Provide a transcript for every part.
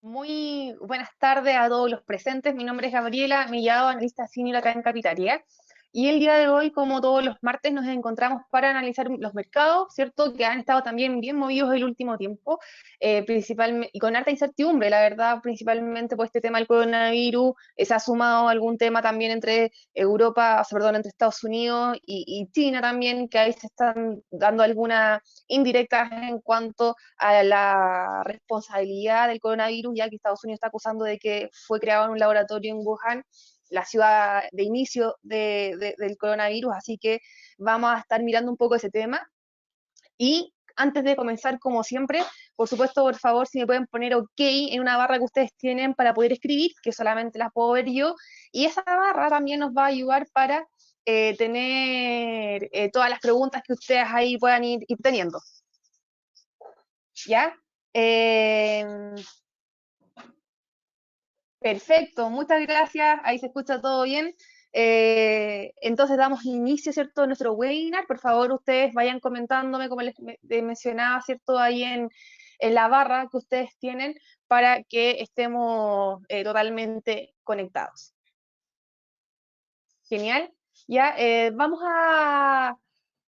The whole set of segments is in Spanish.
Muy buenas tardes a todos los presentes. Mi nombre es Gabriela Mellado, analista senior acá en Capitalia. Y el día de hoy, como todos los martes, nos encontramos para analizar los mercados, ¿cierto? Que han estado también bien movidos el último tiempo, principalmente, y con harta incertidumbre, la verdad, principalmente por este tema del coronavirus. Se ha sumado algún tema también entre Europa, o sea, perdón, entre Estados Unidos y China también, que ahí se están dando algunas indirectas en cuanto a la responsabilidad del coronavirus, ya que Estados Unidos está acusando de que fue creado en un laboratorio en Wuhan, la ciudad de inicio del coronavirus, así que vamos a estar mirando un poco ese tema. Y antes de comenzar, como siempre, por supuesto, por favor, si me pueden poner OK en una barra que ustedes tienen para poder escribir, que solamente la puedo ver yo, y esa barra también nos va a ayudar para tener todas las preguntas que ustedes ahí puedan ir teniendo. ¿Ya? Eh, Perfecto, muchas gracias. Ahí se escucha todo bien. Entonces damos inicio, ¿cierto?, a nuestro webinar. Por favor, ustedes vayan comentándome, como les mencionaba, ¿cierto?, ahí en la barra que ustedes tienen para que estemos totalmente conectados. Genial. Ya, vamos a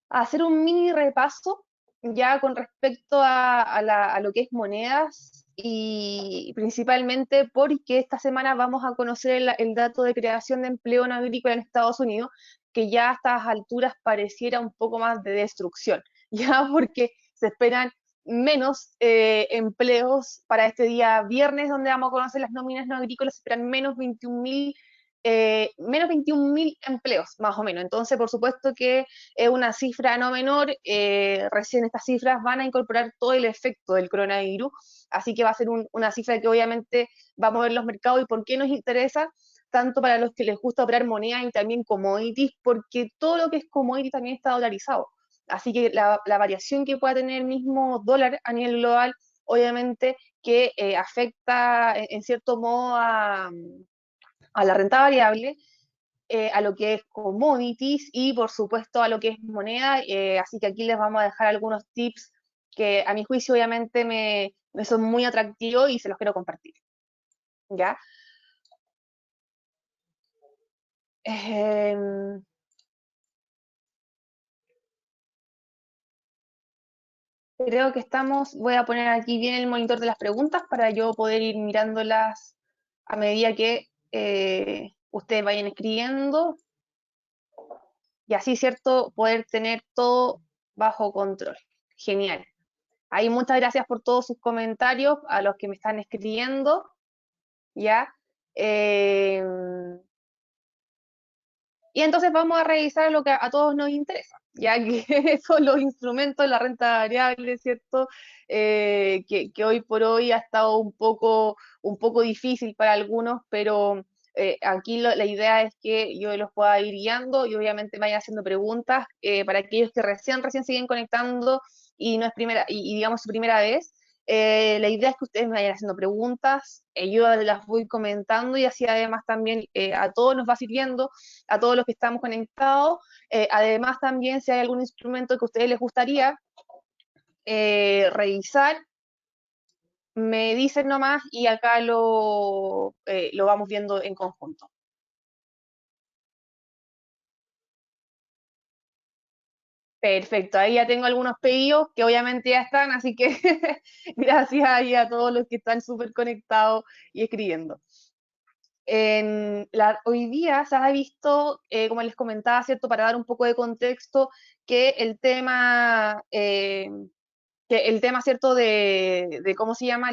hacer un mini repaso ya con respecto a lo que es monedas y principalmente porque esta semana vamos a conocer el dato de creación de empleo no agrícola en Estados Unidos, que ya a estas alturas pareciera un poco más de destrucción, ya porque se esperan menos empleos para este día viernes, donde vamos a conocer las nóminas no agrícolas. Se esperan menos 21.000 empleos, más o menos. Entonces, por supuesto que es una cifra no menor. Recién estas cifras van a incorporar todo el efecto del coronavirus, así que va a ser una cifra que obviamente va a mover los mercados. ¿Y por qué nos interesa? Tanto para los que les gusta operar moneda y también commodities, porque todo lo que es commodity también está dolarizado. Así que la variación que pueda tener el mismo dólar a nivel global, obviamente que afecta en cierto modo a la renta variable, a lo que es commodities y por supuesto a lo que es moneda. Así que aquí les vamos a dejar algunos tips que a mi juicio obviamente me son muy atractivos y se los quiero compartir. ¿Ya? Eh, Creo que estamos, voy a poner aquí bien el monitor de las preguntas para yo poder ir mirándolas a medida que ustedes vayan escribiendo y así, ¿cierto?, poder tener todo bajo control. Genial. Ahí muchas gracias por todos sus comentarios, a los que me están escribiendo, ¿ya? Eh, y entonces vamos a revisar lo que a todos nos interesa, ya que son los instrumentos, la renta variable, ¿cierto? Que hoy por hoy ha estado un poco difícil para algunos, pero aquí la idea es que yo los pueda ir guiando y obviamente vayan haciendo preguntas para aquellos que recién siguen conectando y no es primera, y digamos su primera vez. La idea es que ustedes me vayan haciendo preguntas, yo las voy comentando y así además también a todos nos va sirviendo, a todos los que estamos conectados. Además también si hay algún instrumento que a ustedes les gustaría revisar, me dicen nomás y acá lo vamos viendo en conjunto. Perfecto, ahí ya tengo algunos pedidos que obviamente ya están, así que gracias ahí a todos los que están súper conectados y escribiendo. Hoy día se ha visto, como les comentaba, ¿cierto?, para dar un poco de contexto, que el tema, ¿cierto?, de cómo se llama,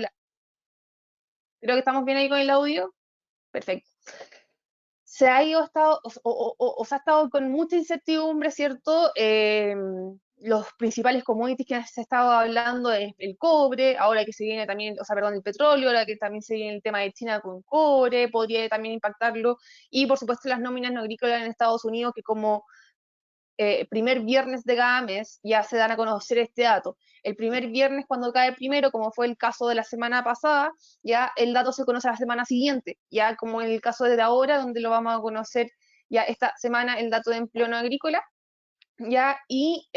creo que estamos bien ahí con el audio, perfecto. Se ha ido estado, o se ha estado con mucha incertidumbre, ¿cierto? Los principales commodities que se ha estado hablando es el cobre, ahora que se viene también, o sea, perdón, el petróleo, ahora que también se viene el tema de China con cobre, podría también impactarlo, y por supuesto las nóminas no agrícolas en Estados Unidos, que como primer viernes de cada mes ya se dan a conocer este dato. El primer viernes cuando cae el primero, como fue el caso de la semana pasada, ya el dato se conoce la semana siguiente, ya como en el caso de ahora, donde lo vamos a conocer ya esta semana el dato de empleo no agrícola, ya, y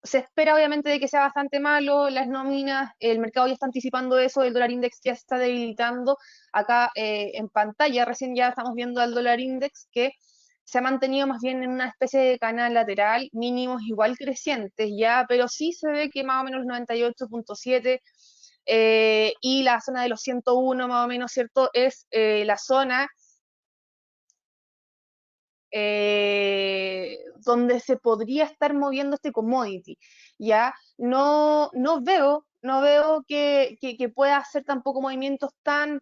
Se espera obviamente de que sea bastante malo, las nóminas, el mercado ya está anticipando eso, el dólar index ya se está debilitando. Acá en pantalla recién ya estamos viendo al dólar index que se ha mantenido más bien en una especie de canal lateral, mínimos igual crecientes ya, pero sí se ve que más o menos 98.7 y la zona de los 101 más o menos, ¿cierto? Es la zona donde se podría estar moviendo este commodity. Ya no veo que pueda hacer tampoco movimientos tan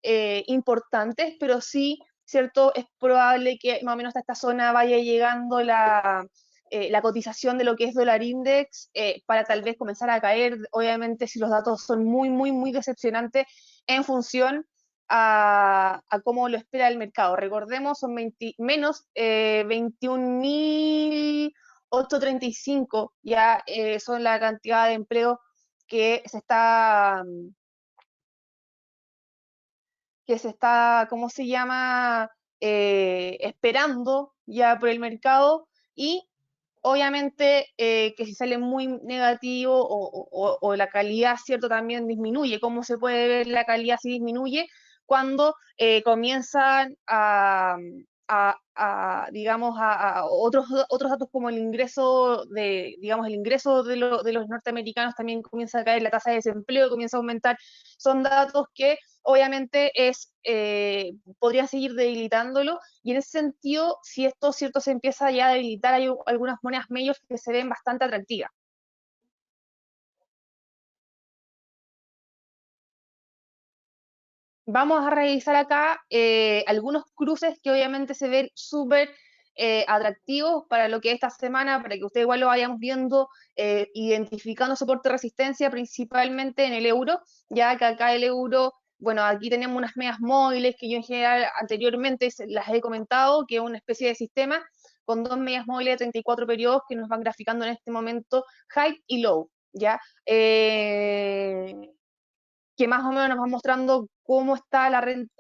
importantes, pero sí, ¿cierto? Es probable que más o menos a esta zona vaya llegando la cotización de lo que es dólar index para tal vez comenzar a caer, obviamente si los datos son muy decepcionantes en función a cómo lo espera el mercado. Recordemos, son menos 21.835, ya son la cantidad de empleo que se está, ¿cómo se llama? Esperando ya por el mercado y obviamente que si sale muy negativo o la calidad, ¿cierto? También disminuye. ¿Cómo se puede ver la calidad si disminuye? Cuando comienzan digamos, a otros datos como el ingreso digamos, el ingreso de los norteamericanos también comienza a caer, la tasa de desempleo comienza a aumentar. Son datos que obviamente podrían seguir debilitándolo y en ese sentido, si esto cierto se empieza ya a debilitar, hay algunas monedas mayores que se ven bastante atractivas. Vamos a revisar acá algunos cruces que obviamente se ven súper atractivos para lo que es esta semana, para que ustedes igual lo vayamos viendo, identificando soporte de resistencia principalmente en el euro, ya que acá el euro, bueno, aquí tenemos unas medias móviles que yo en general anteriormente las he comentado, que es una especie de sistema con dos medias móviles de 34 periodos que nos van graficando en este momento high y low, ¿ya? Que más o menos nos va mostrando cómo está la renta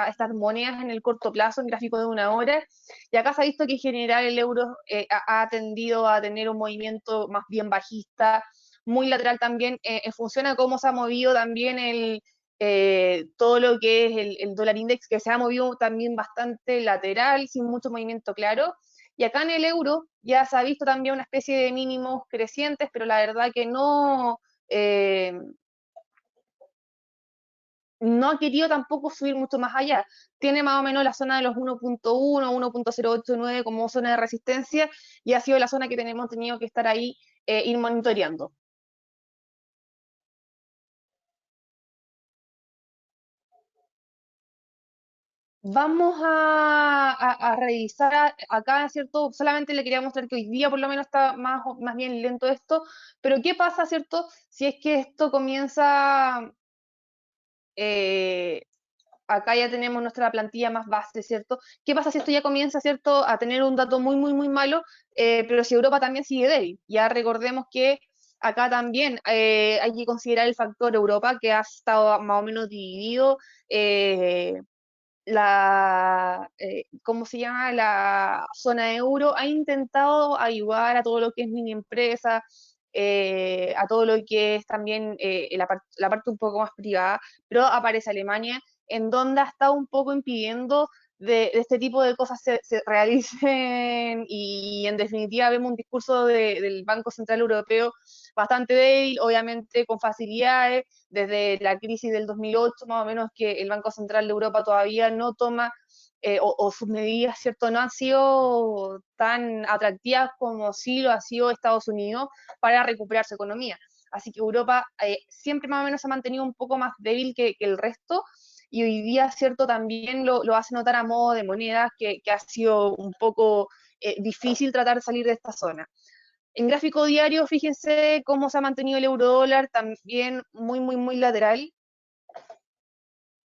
estas monedas en el corto plazo, en gráfico de una hora. Y acá se ha visto que en general el euro ha tendido a tener un movimiento más bien bajista, muy lateral también, en función a cómo se ha movido también todo lo que es el dólar index, que se ha movido también bastante lateral, sin mucho movimiento claro. Y acá en el euro ya se ha visto también una especie de mínimos crecientes, pero la verdad que eh, no ha querido tampoco subir mucho más allá. Tiene más o menos la zona de los 1.1, 1.089 como zona de resistencia y ha sido la zona que tenemos tenido que estar ahí, ir monitoreando. Vamos a revisar acá, ¿cierto? Solamente le quería mostrar que hoy día por lo menos está más bien lento esto, pero ¿qué pasa, ¿cierto? Si es que esto comienza eh, acá ya tenemos nuestra plantilla más base, ¿cierto? ¿Qué pasa si esto ya comienza, ¿cierto?, a tener un dato muy malo, pero si Europa también sigue débil? Ya recordemos que acá también hay que considerar el factor Europa, que ha estado más o menos dividido, eh, ¿cómo se llama? La zona euro ha intentado ayudar a todo lo que es mini empresa, a todo lo que es también la parte un poco más privada, pero aparece Alemania, en donde ha estado un poco impidiendo de este tipo de cosas se realicen y en definitiva vemos un discurso del Banco Central Europeo bastante débil, obviamente con facilidades, desde la crisis del 2008 más o menos que el Banco Central de Europa todavía no toma o sus medidas, ¿cierto?, no han sido tan atractivas como sí lo ha sido Estados Unidos para recuperar su economía. Así que Europa siempre más o menos se ha mantenido un poco más débil que el resto y hoy día, ¿cierto?, también lo hace notar a modo de monedas que ha sido un poco difícil tratar de salir de esta zona. En gráfico diario, fíjense cómo se ha mantenido el euro dólar, también muy lateral.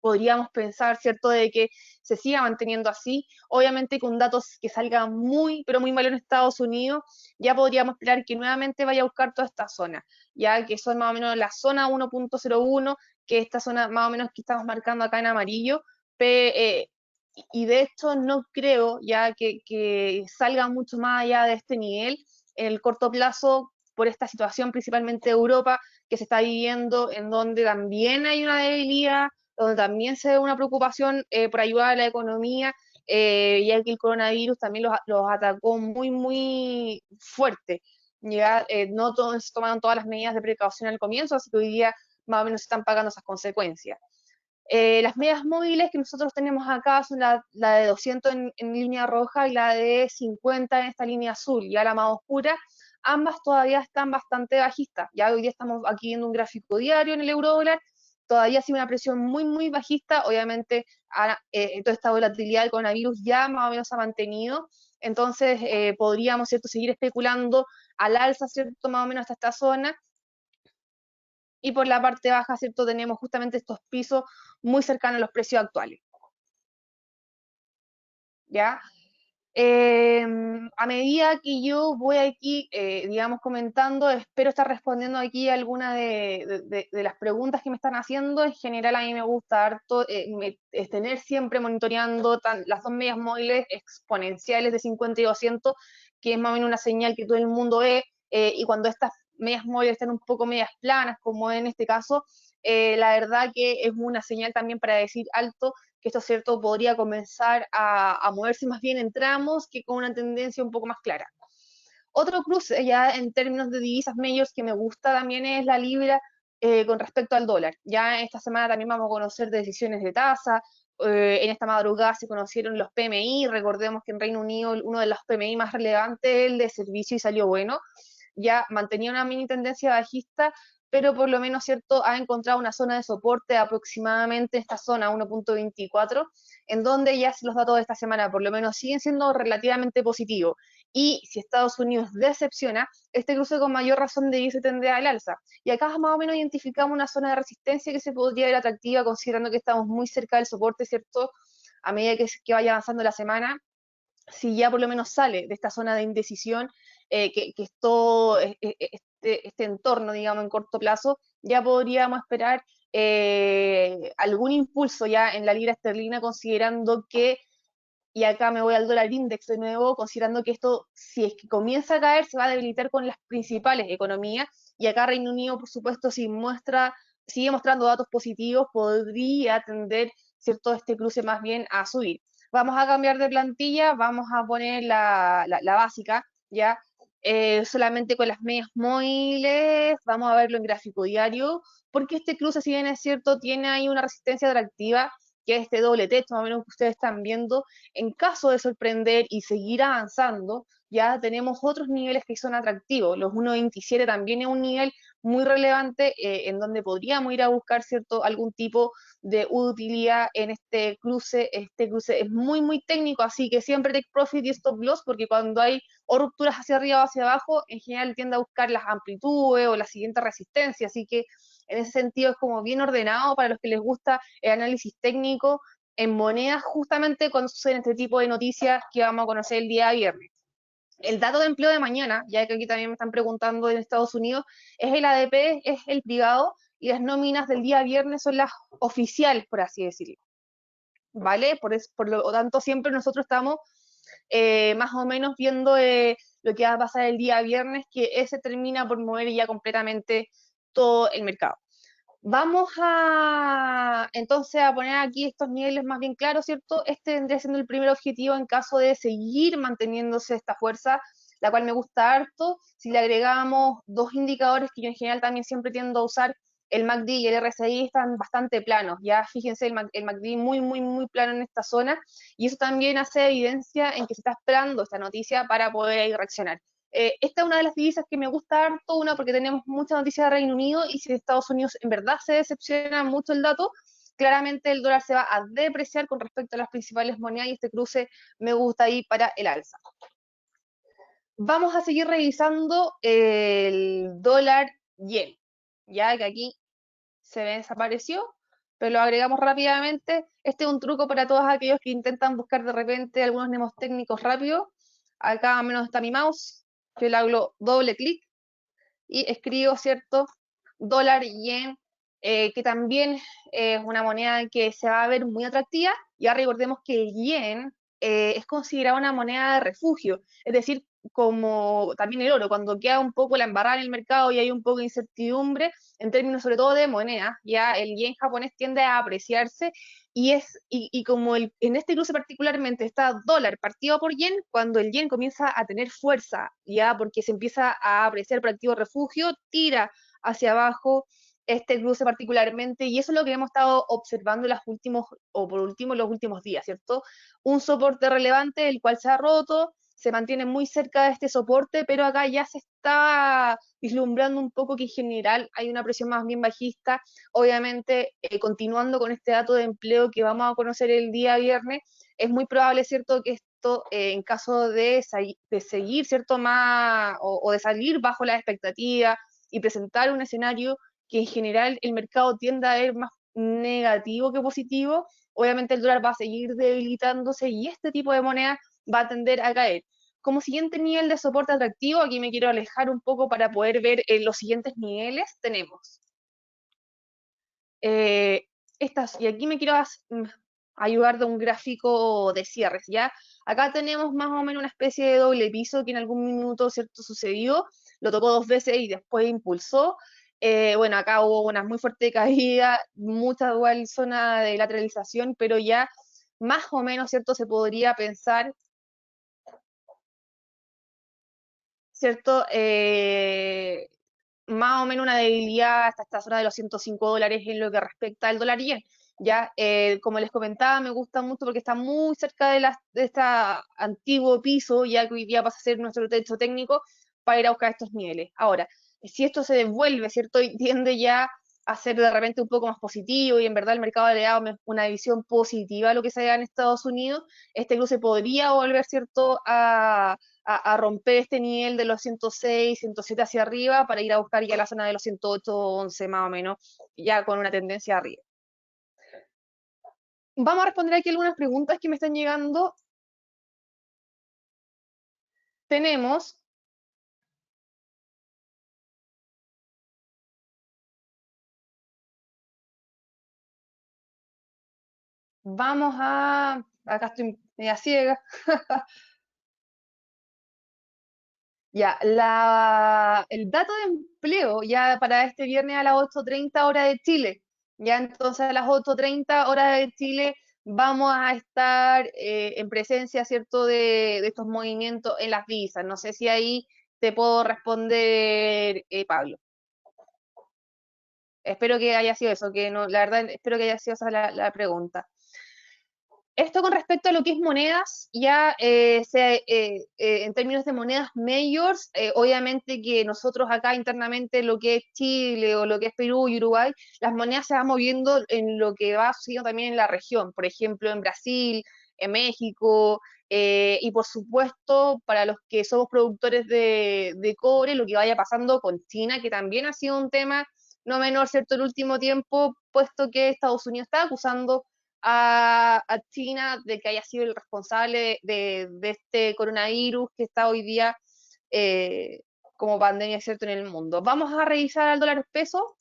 Podríamos pensar, ¿cierto?, de que se siga manteniendo así. Obviamente con datos que salgan pero muy mal en Estados Unidos, ya podríamos esperar que nuevamente vaya a buscar toda esta zona, ya que son más o menos la zona 1.01, que esta zona más o menos que estamos marcando acá en amarillo, y de hecho no creo ya que salga mucho más allá de este nivel en el corto plazo por esta situación principalmente de Europa que se está viviendo, en donde también hay una debilidad, donde también se ve una preocupación por ayudar a la economía, ya que el coronavirus también los atacó muy, muy fuerte. Ya, no todos tomaron todas las medidas de precaución al comienzo, así que hoy día más o menos se están pagando esas consecuencias. Las medias móviles que nosotros tenemos acá son la de 200 en línea roja y la de 50 en esta línea azul, ya la más oscura. Ambas todavía están bastante bajistas. Ya hoy día estamos aquí viendo un gráfico diario en el euro dólar. Todavía sigue una presión muy, muy bajista. Obviamente, toda esta volatilidad del coronavirus ya más o menos se ha mantenido. Entonces, podríamos, ¿cierto?, seguir especulando al alza, ¿cierto?, más o menos hasta esta zona. Y por la parte baja, ¿cierto? Tenemos justamente estos pisos muy cercanos a los precios actuales, ¿ya? A medida que yo voy aquí, digamos, comentando, espero estar respondiendo aquí algunas de las preguntas que me están haciendo. En general, a mí me gusta harto tener siempre monitoreando las dos medias móviles exponenciales de 50 y 200, que es más o menos una señal que todo el mundo ve, y cuando estas medias móviles están un poco medias planas, como en este caso, la verdad que es una señal también para decir alto que esto, cierto, podría comenzar a moverse más bien en tramos que con una tendencia un poco más clara. Otro cruce ya en términos de divisas mayores que me gusta también es la libra con respecto al dólar. Ya esta semana también vamos a conocer decisiones de tasa. En esta madrugada se conocieron los PMI. Recordemos que en Reino Unido uno de los PMI más relevantes es el de servicio y salió bueno. Ya mantenía una mini tendencia bajista, pero por lo menos, ¿cierto?, ha encontrado una zona de soporte aproximadamente esta zona 1.24, en donde ya los datos de esta semana por lo menos siguen siendo relativamente positivos. Y si Estados Unidos decepciona, este cruce con mayor razón de irse tendrá al alza. Y acá más o menos identificamos una zona de resistencia que se podría ver atractiva, considerando que estamos muy cerca del soporte, ¿cierto? A medida que vaya avanzando la semana, si ya por lo menos sale de esta zona de indecisión, que es todo este entorno, digamos, en corto plazo, ya podríamos esperar algún impulso ya en la libra esterlina, considerando que, y acá me voy al dólar index de nuevo, considerando que esto, si es que comienza a caer, se va a debilitar con las principales economías, y acá Reino Unido, por supuesto, si sigue mostrando datos positivos, podría tender, ¿cierto?, este cruce más bien a subir. Vamos a cambiar de plantilla, vamos a poner la básica, ¿ya? Solamente con las medias móviles, vamos a verlo en gráfico diario, porque este cruce, si bien es cierto, tiene ahí una resistencia atractiva, que es este doble techo, más o menos que ustedes están viendo. En caso de sorprender y seguir avanzando, ya tenemos otros niveles que son atractivos. Los 1.27 también es un nivel muy relevante, en donde podríamos ir a buscar, ¿cierto?, algún tipo de utilidad en este cruce. Este cruce es muy, muy técnico, así que siempre take profit y stop loss, porque cuando hay o rupturas hacia arriba o hacia abajo, en general tiende a buscar las amplitudes o la siguiente resistencia, así que en ese sentido es como bien ordenado para los que les gusta el análisis técnico en monedas, justamente cuando suceden este tipo de noticias que vamos a conocer el día viernes. El dato de empleo de mañana, ya que aquí también me están preguntando en Estados Unidos, es el ADP, es el privado, y las nóminas del día viernes son las oficiales, por así decirlo. ¿Vale? Por lo tanto, siempre nosotros estamos más o menos viendo lo que va a pasar el día viernes, que ese termina por mover ya completamente todo el mercado. Vamos entonces a poner aquí estos niveles más bien claros, ¿cierto? Este vendría siendo el primer objetivo en caso de seguir manteniéndose esta fuerza, la cual me gusta harto. Si le agregamos dos indicadores que yo en general también siempre tiendo a usar, el MACD y el RSI están bastante planos. Ya fíjense, el MACD muy, muy, muy plano en esta zona, y eso también hace evidencia en que se está esperando esta noticia para poder reaccionar. Esta es una de las divisas que me gusta harto, una porque tenemos mucha noticia de Reino Unido, y si de Estados Unidos en verdad se decepciona mucho el dato, claramente el dólar se va a depreciar con respecto a las principales monedas, y este cruce me gusta ahí para el alza. Vamos a seguir revisando el dólar yen, ya que aquí se desapareció, pero lo agregamos rápidamente. Este es un truco para todos aquellos que intentan buscar de repente algunos memos técnicos rápidos. Acá al menos está mi mouse, yo le hago doble clic y escribo, ¿cierto?, dólar yen, que también es una moneda que se va a ver muy atractiva, Ya recordemos que el yen es considerado una moneda de refugio, es decir, como también el oro, cuando queda un poco la embarrada en el mercado y hay un poco de incertidumbre, en términos sobre todo de moneda, ya el yen japonés tiende a apreciarse y como en este cruce particularmente está dólar partido por yen, cuando el yen comienza a tener fuerza, ya porque se empieza a apreciar por activo refugio, tira hacia abajo este cruce particularmente, y eso es lo que hemos estado observando los últimos, o por último, los últimos días, ¿cierto? Un soporte relevante, el cual se ha roto, se mantiene muy cerca de este soporte, pero acá ya se está vislumbrando un poco que en general hay una presión más bien bajista. Obviamente, continuando con este dato de empleo que vamos a conocer el día viernes, es muy probable, ¿cierto?, que esto, en caso de seguir, ¿cierto?, más o de salir bajo la expectativa y presentar un escenario que en general el mercado tiende a ver más negativo que positivo, obviamente el dólar va a seguir debilitándose y este tipo de moneda va a tender a caer. Como siguiente nivel de soporte atractivo, aquí me quiero alejar un poco para poder ver los siguientes niveles, tenemos eh, y aquí me quiero ayudar de un gráfico de cierres, ¿ya? Acá tenemos más o menos una especie de doble piso que en algún minuto, ¿cierto?, sucedió, lo tocó dos veces y después impulsó. Bueno, acá hubo una muy fuerte caída, mucha igual zona de lateralización, pero ya más o menos, ¿cierto?, se podría pensar, ¿cierto? Más o menos una debilidad hasta esta zona de los $105 en lo que respecta al dólar yen. Ya, como les comentaba, me gusta mucho porque está muy cerca de este antiguo piso, ya que hoy día pasa a ser nuestro techo técnico para ir a buscar estos niveles. Ahora, si esto se devuelve, ¿cierto? Y tiende ya a ser de repente un poco más positivo y en verdad el mercado le da una visión positiva a lo que se da en Estados Unidos, este cruce podría volver, ¿cierto?, a romper este nivel de los 106, 107 hacia arriba para ir a buscar ya la zona de los 108, 11 más o menos, ya con una tendencia arriba. Vamos a responder aquí algunas preguntas que me están llegando. Tenemos, acá estoy media ciega. Ya, el dato de empleo ya para este viernes a las 8:30 hora de Chile. Ya entonces a las 8:30 hora de Chile vamos a estar en presencia, ¿cierto?, de estos movimientos en las divisas. No sé si ahí te puedo responder, Pablo. Espero que haya sido eso, que no, la verdad, espero que haya sido esa la pregunta. Esto con respecto a lo que es monedas, ya en términos de monedas majors, obviamente que nosotros acá internamente lo que es Chile o lo que es Perú y Uruguay, las monedas se van moviendo en lo que va sucediendo también en la región, por ejemplo en Brasil, en México, y por supuesto para los que somos productores de cobre, lo que vaya pasando con China, que también ha sido un tema no menor, ¿cierto?, el último tiempo, puesto que Estados Unidos está acusando a China de que haya sido el responsable de este coronavirus que está hoy día eh, como pandemia, ¿cierto?, en el mundo. Vamos a revisar al dólar peso,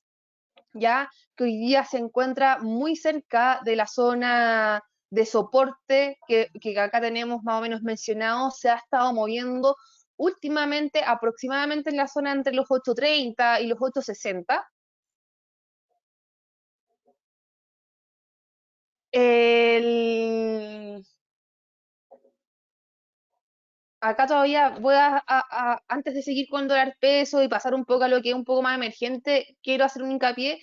ya que hoy día se encuentra muy cerca de la zona de soporte que acá tenemos más o menos mencionado, se ha estado moviendo últimamente aproximadamente en la zona entre los 8.30 y los 8.60. El, Acá todavía antes de seguir con dólar peso y pasar un poco a lo que es un poco más emergente, quiero hacer un hincapié.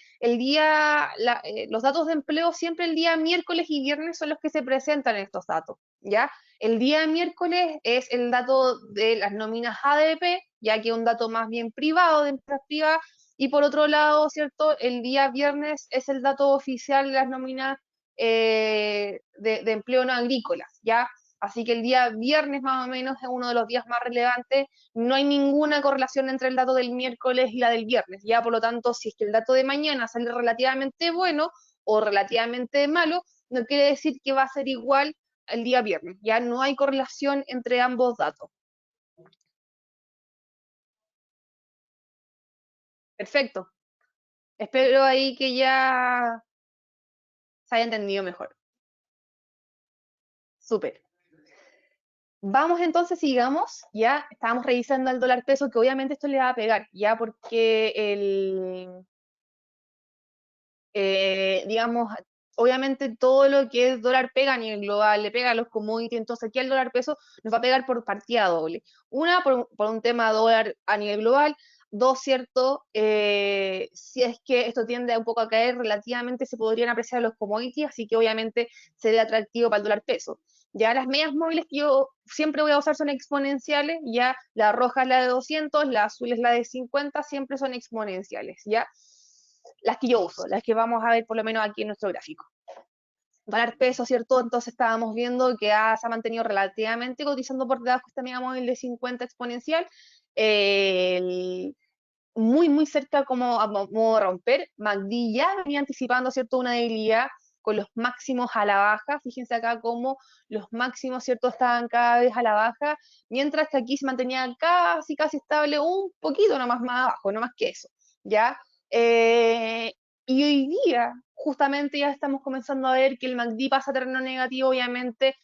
Los datos de empleo siempre el día miércoles y viernes son los que se presentan en estos datos, ¿ya? El día miércoles es el dato de las nóminas ADP, ya que es un dato más bien privado, de empresas privadas, y por otro lado, ¿cierto? El día viernes es el dato oficial de las nóminas de empleo no agrícolas, ¿ya? Así que el día viernes más o menos es uno de los días más relevantes. No hay ninguna correlación entre el dato del miércoles y la del viernes. Ya por lo tanto, si es que el dato de mañana sale relativamente bueno o relativamente malo, no quiere decir que va a ser igual el día viernes. Ya no hay correlación entre ambos datos. Perfecto. Espero ahí que ya se haya entendido mejor. Súper. Vamos entonces, sigamos, ya estábamos revisando el dólar peso, que obviamente esto le va a pegar, ya porque digamos, obviamente todo lo que es dólar pega a nivel global, le pega a los commodities, entonces aquí el dólar peso nos va a pegar por partida doble. Una, por un tema dólar a nivel global. Dos, cierto, si es que esto tiende a un poco a caer, relativamente se podrían apreciar los commodities, así que obviamente sería atractivo para el dólar peso. Ya las medias móviles que yo siempre voy a usar son exponenciales, ya la roja es la de 200, la azul es la de 50, siempre son exponenciales, ¿ya? Las que yo uso, las que vamos a ver por lo menos aquí en nuestro gráfico. Dólar peso, ¿cierto? Entonces estábamos viendo que se ha mantenido relativamente cotizando por debajo de esta media móvil de 50 exponencial, muy, muy cerca como a modo de romper. MACD ya venía anticipando, ¿cierto? Una debilidad con los máximos a la baja. Fíjense acá cómo los máximos, ¿cierto? Estaban cada vez a la baja, mientras que aquí se mantenía casi, casi estable, un poquito nomás más abajo, no más que eso, ¿ya? Eh, y hoy día, justamente ya estamos comenzando a ver que el MACD pasa a terreno negativo, obviamente,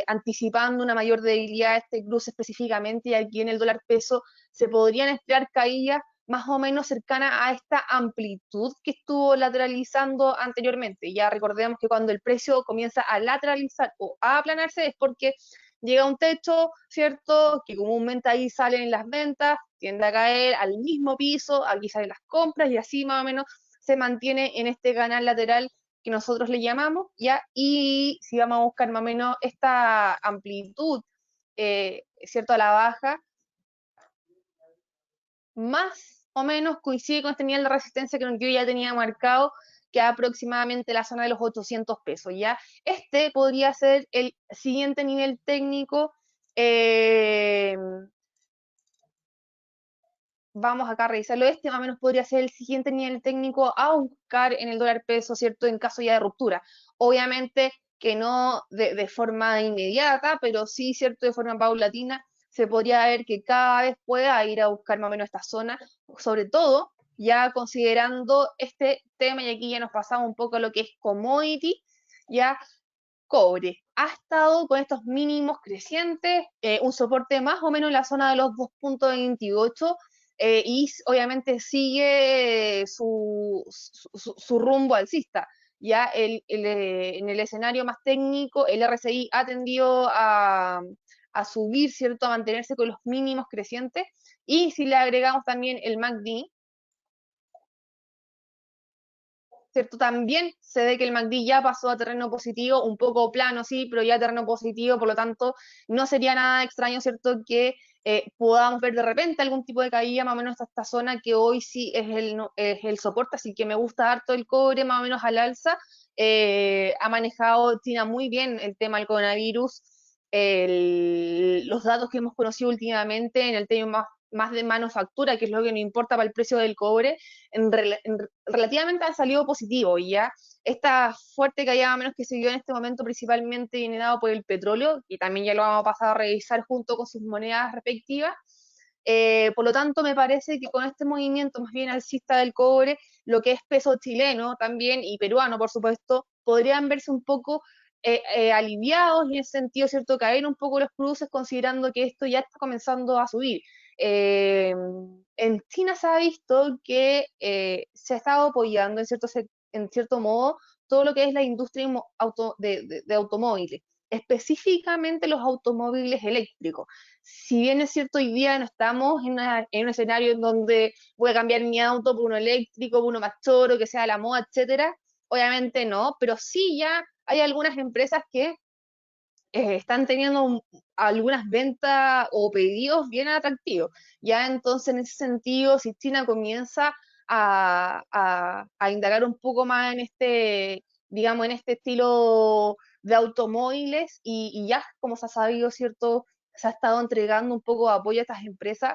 anticipando una mayor debilidad de este cruce específicamente, y aquí en el dólar peso se podrían esperar caídas más o menos cercanas a esta amplitud que estuvo lateralizando anteriormente. Ya recordemos que cuando el precio comienza a lateralizar o a aplanarse es porque llega a un techo, ¿cierto? Que comúnmente ahí salen las ventas, tiende a caer al mismo piso, aquí salen las compras y así más o menos se mantiene en este canal lateral que nosotros le llamamos, ¿ya? Y si vamos a buscar más o menos esta amplitud, ¿cierto? A la baja, más o menos coincide con este nivel de resistencia que yo ya tenía marcado, que aproximadamente la zona de los 800 pesos, ¿ya? Este podría ser el siguiente nivel técnico. eh, Vamos acá a revisarlo. Este más o menos podría ser el siguiente nivel técnico a buscar en el dólar peso, ¿cierto? En caso ya de ruptura. Obviamente que no de forma inmediata, pero sí, ¿cierto? De forma paulatina, se podría ver que cada vez pueda ir a buscar más o menos esta zona, sobre todo ya considerando este tema, y aquí ya nos pasamos un poco a lo que es commodity, ya cobre. Ha estado con estos mínimos crecientes, un soporte más o menos en la zona de los 2,28, y obviamente sigue su rumbo alcista. Ya en el escenario más técnico, el RSI ha tendido a subir, ¿cierto? A mantenerse con los mínimos crecientes. Y si le agregamos también el MACD, ¿cierto? También se ve que el MACD ya pasó a terreno positivo, un poco plano, sí, pero ya a terreno positivo, por lo tanto, no sería nada extraño, ¿cierto?, que podamos ver de repente algún tipo de caída más o menos hasta esta zona que hoy sí es es el soporte, así que me gusta harto el cobre más o menos al alza. Ha manejado China muy bien el tema del coronavirus, los datos que hemos conocido últimamente en el tema más de manufactura, que es lo que nos importa para el precio del cobre, relativamente han salido positivos, y ya esta fuerte caída más o menos que se vio en este momento principalmente viene dado por el petróleo, y también ya lo vamos a pasar a revisar junto con sus monedas respectivas. Por lo tanto, me parece que con este movimiento más bien alcista del cobre, lo que es peso chileno también y peruano, por supuesto, podrían verse un poco aliviados, y en ese sentido, ¿cierto?, caer un poco los cruces, considerando que esto ya está comenzando a subir. Eh, en China se ha visto que se ha estado apoyando en cierto modo todo lo que es la industria de automóviles, específicamente los automóviles eléctricos. Si bien es cierto, hoy día no estamos en un escenario en donde voy a cambiar mi auto por uno eléctrico, por uno más choro, que sea la moda, etcétera, obviamente no, pero sí ya hay algunas empresas que están teniendo algunas ventas o pedidos bien atractivos. Ya entonces, en ese sentido, si China comienza a indagar un poco más en este, digamos, en este estilo de automóviles, y ya como se ha sabido, ¿cierto? Se ha estado entregando un poco de apoyo a estas empresas,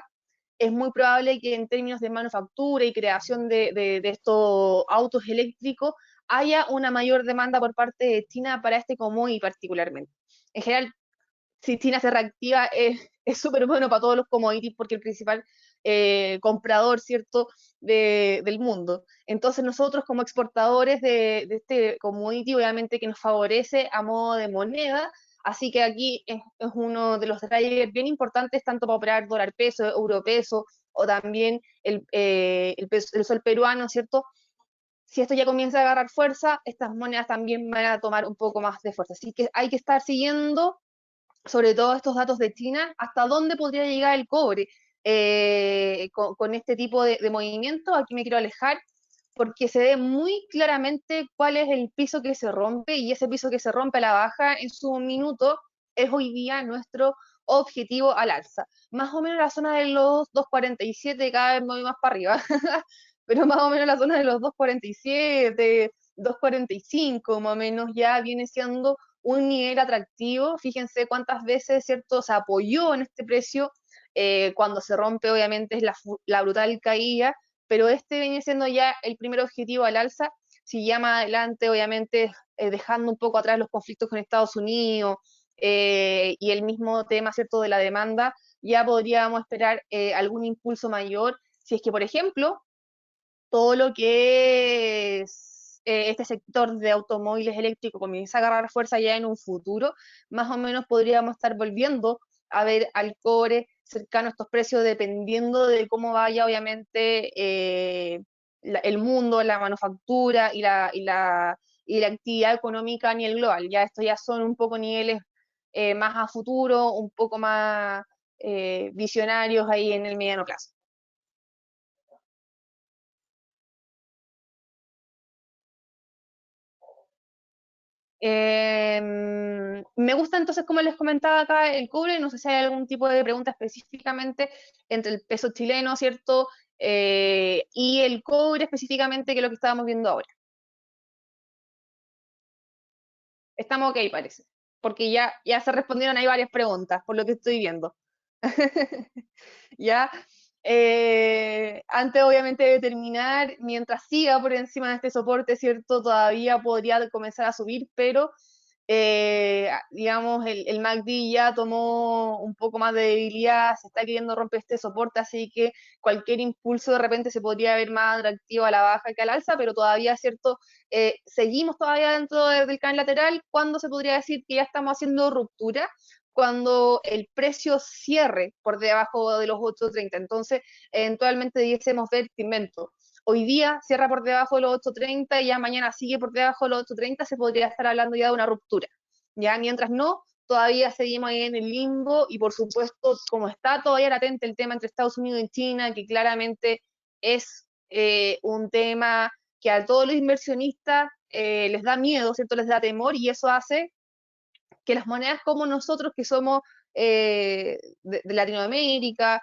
es muy probable que en términos de manufactura y creación de estos autos eléctricos haya una mayor demanda por parte de China para este commodity particularmente. En general, si China se reactiva, es súper bueno para todos los commodities porque es el principal comprador, ¿cierto?, del mundo. Entonces nosotros como exportadores de este commodity, obviamente que nos favorece a modo de moneda, Así que aquí es uno de los drivers bien importantes, tanto para operar dólar peso, euro peso, o también el sol peruano, ¿cierto? Si esto ya comienza a agarrar fuerza, estas monedas también van a tomar un poco más de fuerza. Así que hay que estar siguiendo, sobre todo estos datos de China, hasta dónde podría llegar el cobre con este tipo de movimiento. Aquí me quiero alejar porque se ve muy claramente cuál es el piso que se rompe, y ese piso que se rompe a la baja en su minuto es hoy día nuestro objetivo al alza. Más o menos la zona de los 2.47, cada vez me voy más para arriba, pero más o menos la zona de los 2.47, 2.45, más o menos ya viene siendo un nivel atractivo. Fíjense cuántas veces, ¿cierto?, se apoyó en este precio. Cuando se rompe, obviamente, es la brutal caída, pero este viene siendo ya el primer objetivo al alza. Si ya más adelante, obviamente, dejando un poco atrás los conflictos con Estados Unidos y el mismo tema, ¿cierto?, de la demanda, ya podríamos esperar algún impulso mayor, si es que, por ejemplo, todo lo que es este sector de automóviles eléctricos comienza a agarrar fuerza ya en un futuro. Más o menos podríamos estar volviendo a ver al cobre cercano a estos precios, dependiendo de cómo vaya, obviamente, el mundo, la manufactura y la actividad económica a nivel global. Ya estos ya son un poco niveles más a futuro, un poco más visionarios ahí en el mediano plazo. Me gusta entonces, como les comentaba acá, el cobre. No sé si hay algún tipo de pregunta específicamente entre el peso chileno, ¿cierto? Y el cobre específicamente, que es lo que estábamos viendo ahora. Estamos ok, parece, porque ya se respondieron ahí varias preguntas, por lo que estoy viendo. ¿Ya? Antes, obviamente, de terminar, mientras siga por encima de este soporte, ¿cierto? Todavía podría comenzar a subir, pero digamos, el MACD ya tomó un poco más de debilidad, se está queriendo romper este soporte, así que cualquier impulso de repente se podría ver más atractivo a la baja que al alza, pero todavía, ¿cierto? Seguimos todavía dentro del canal lateral. ¿Cuándo se podría decir que ya estamos haciendo ruptura? Cuando el precio cierre por debajo de los 8.30. Entonces, eventualmente debiésemos ver pigmento. Hoy día cierra por debajo de los 8.30 y ya mañana sigue por debajo de los 8.30, se podría estar hablando ya de una ruptura. Ya mientras no, todavía seguimos ahí en el limbo, y por supuesto, como está todavía latente el tema entre Estados Unidos y China, que claramente es un tema que a todos los inversionistas les da miedo, ¿cierto? Les da temor, y eso hace que las monedas como nosotros, que somos de Latinoamérica,